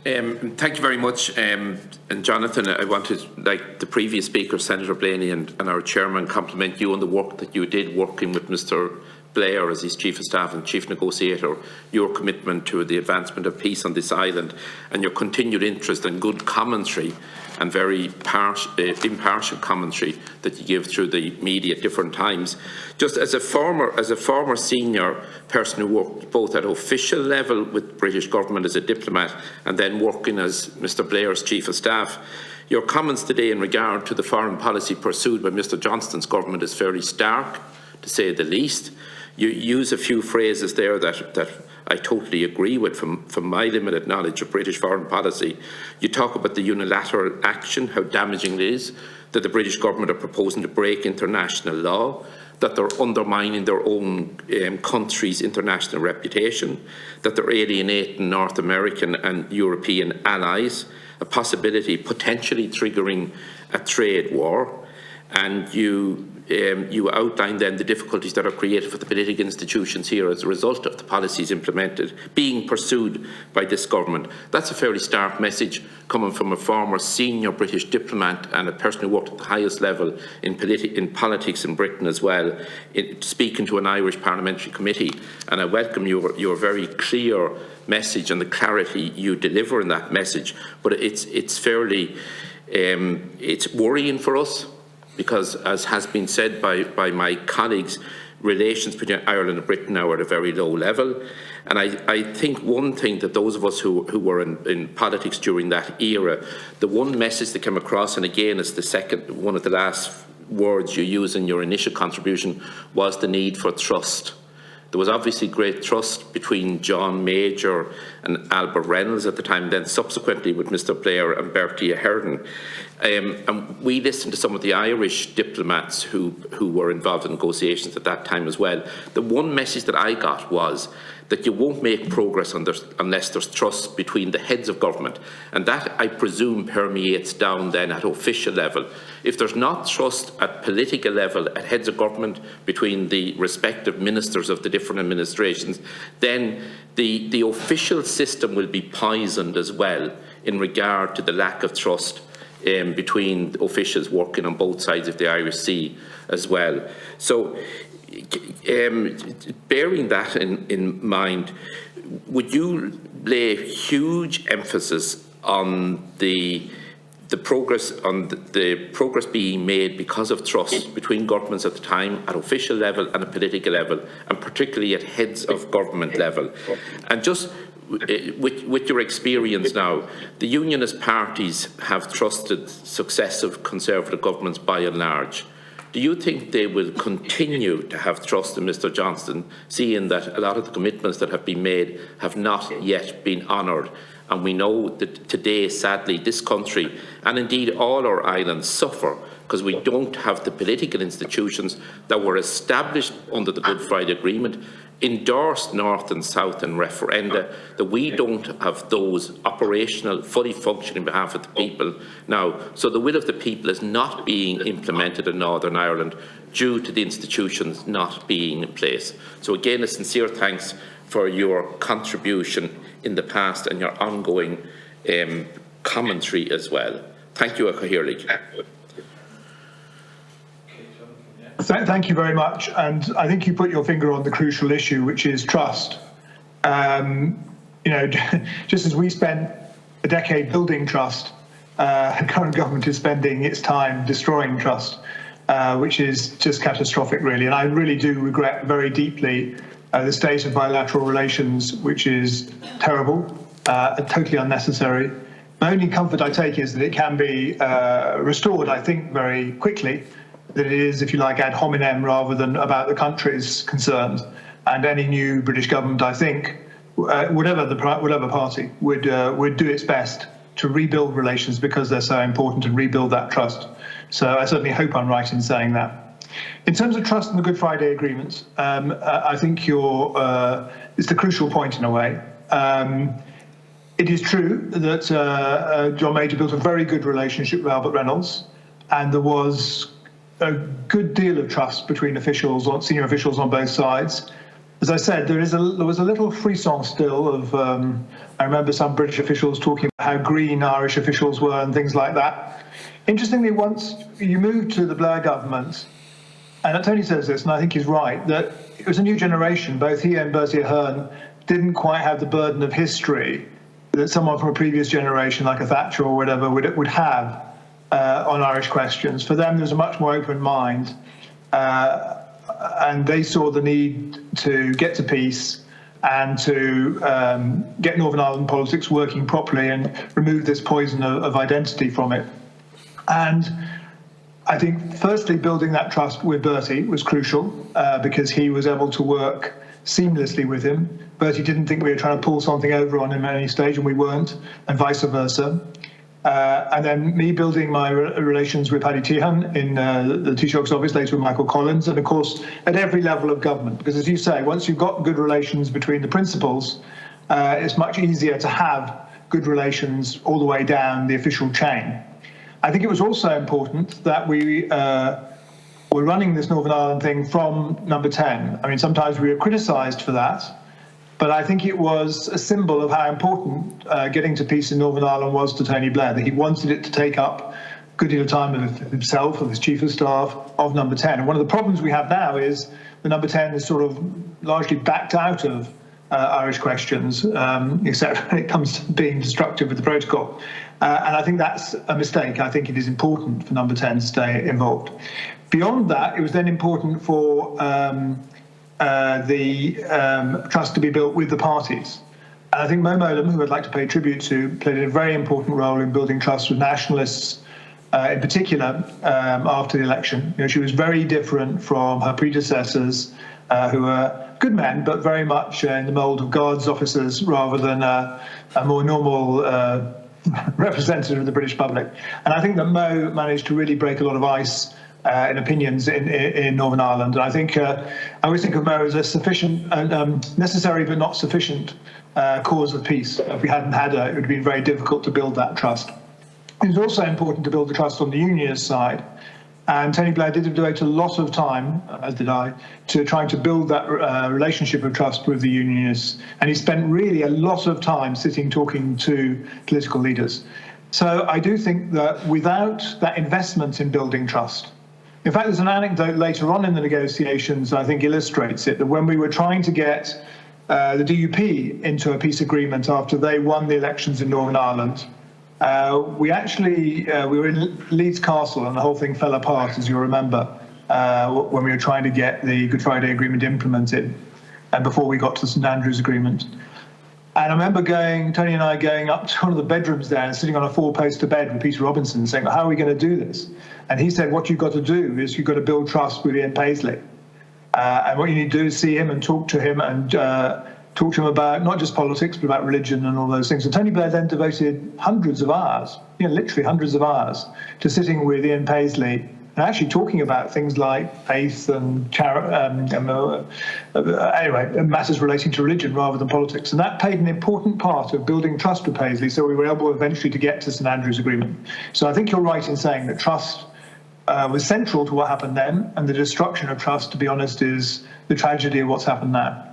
Thank you very much. And Jonathan, I wanted, like the previous speaker, Senator Blaney and our chairman, compliment you on the work that you did working with Mr. Blair as his Chief of Staff and Chief Negotiator, your commitment to the advancement of peace on this island and your continued interest and good commentary and very impartial commentary that you give through the media at different times. Just as a former senior person who worked both at official level with the British government as a diplomat and then working as Mr. Blair's Chief of Staff, your comments today in regard to the foreign policy pursued by Mr. Johnston's government is fairly stark, to say the least. You use a few phrases there that I totally agree with from my limited knowledge of British foreign policy. You talk about the unilateral action, how damaging it is, that the British government are proposing to break international law, that they're undermining their own country's international reputation, that they're alienating North American and European allies, a possibility potentially triggering a trade war, and you outline then the difficulties that are created for the political institutions here as a result of the policies implemented, being pursued by this government. That's a fairly stark message coming from a former senior British diplomat and a person who worked at the highest level in politics in Britain as well, speaking to an Irish parliamentary committee. And I welcome your very clear message and the clarity you deliver in that message. But it's fairly, it's worrying for us, because, as has been said by my colleagues, relations between Ireland and Britain now are at a very low level. And I think one thing that those of us who were in politics during that era, the one message that came across, and again it's one of the last words you use in your initial contribution, was the need for trust. There was obviously great trust between John Major and Albert Reynolds at the time, then subsequently with Mr. Blair and Bertie Ahern. And we listened to some of the Irish diplomats who were involved in negotiations at that time as well. The one message that I got was that you won't make progress unless there's trust between the heads of government. And that, I presume, permeates down then at official level. If there's not trust at political level, at heads of government, between the respective ministers of the different administrations, then the official system will be poisoned as well in regard to the lack of trust between officials working on both sides of the Irish Sea as well. So, bearing that in mind, would you lay huge emphasis on the progress being made because of trust between governments at the time, at official level and at political level, and particularly at heads of government level? And just with your experience now, the unionist parties have trusted successive Conservative governments by and large. Do you think they will continue to have trust in Mr. Johnston, seeing that a lot of the commitments that have been made have not yet been honoured? And we know that today, sadly, this country, and indeed all our islands, suffer because we don't have the political institutions that were established under the Good Friday Agreement, endorsed North and South in referenda, that we don't have those operational, fully functioning on behalf of the people now. So the will of the people is not being implemented in Northern Ireland due to the institutions not being in place. So again, a sincere thanks for your contribution in the past and your ongoing commentary as well. Thank you, Cahill. Thank you very much, and I think you put your finger on the crucial issue, which is trust. Just as we spent a decade building trust, the current government is spending its time destroying trust, which is just catastrophic, really. And I really do regret very deeply the state of bilateral relations, which is terrible, totally unnecessary. My only comfort I take is that it can be restored, I think, very quickly, that it is, if you like, ad hominem rather than about the country's concerns. And any new British government, I think, whatever party, would do its best to rebuild relations because they're so important and rebuild that trust. So I certainly hope I'm right in saying that. In terms of trust in the Good Friday Agreement, I think it's the crucial point in a way. It is true that John Major built a very good relationship with Albert Reynolds, and there was a good deal of trust between senior officials on both sides. as I said, there was a little frisson still of, I remember some British officials talking about how green Irish officials were and things like that. Interestingly, once you moved to the Blair government, and Tony says this, and I think he's right, that it was a new generation. Both he and Bertie Ahern didn't quite have the burden of history that someone from a previous generation, like a Thatcher or whatever, would have on Irish questions. For them, there was a much more open mind, and they saw the need to get to peace and to get Northern Ireland politics working properly and remove this poison of identity from it. And I think, firstly, building that trust with Bertie was crucial because he was able to work seamlessly with him. Bertie didn't think we were trying to pull something over on him at any stage, and we weren't, and vice versa. And then me building my relations with Paddy Tehan in the Taoiseach's office, later with Michael Collins, and of course at every level of government, because as you say, once you've got good relations between the principals, it's much easier to have good relations all the way down the official chain. I think it was also important that we were running this Northern Ireland thing from Number 10. I mean, sometimes we were criticised for that, but I think it was a symbol of how important getting to peace in Northern Ireland was to Tony Blair, that he wanted it to take up a good deal of time of himself, of his chief of staff, of Number 10. And one of the problems we have now is the Number 10 is sort of largely backed out of Irish questions, except when it comes to being destructive with the protocol. And I think that's a mistake. I think it is important for Number 10 to stay involved. Beyond that, it was then important for the trust to be built with the parties. And I think Mo Mowlam, who I'd like to pay tribute to, played a very important role in building trust with nationalists, in particular, after the election. You know, she was very different from her predecessors, who were good men, but very much in the mould of Guards officers rather than a more normal representative of the British public. And I think that Mo managed to really break a lot of ice in opinions in Northern Ireland. And I think I always think of Mo as a sufficient, necessary but not sufficient cause of peace. If we hadn't had her, it would have been very difficult to build that trust. It was also important to build the trust on the unionist side. And Tony Blair did devote a lot of time, as did I, to trying to build that relationship of trust with the unionists. And he spent really a lot of time sitting talking to political leaders. So I do think that without that investment in building trust, in fact, there's an anecdote later on in the negotiations I think illustrates it, that when we were trying to get the DUP into a peace agreement after they won the elections in Northern Ireland, we were in Leeds Castle and the whole thing fell apart, as you remember, when we were trying to get the Good Friday Agreement implemented and before we got to the St Andrews Agreement. And I remember Tony and I going up to one of the bedrooms there and sitting on a four-poster bed with Peter Robinson saying, how are we going to do this? And he said, what you've got to do is you've got to build trust with Ian Paisley. And what you need to do is see him and talk to him and talk to him about not just politics, but about religion and all those things. And Tony Blair then devoted hundreds of hours, literally hundreds of hours, to sitting with Ian Paisley and actually talking about things like faith and anyway, matters relating to religion rather than politics. And that played an important part of building trust with Paisley, so we were able eventually to get to St Andrews Agreement. So I think you're right in saying that trust was central to what happened then, and the destruction of trust, to be honest, is the tragedy of what's happened now.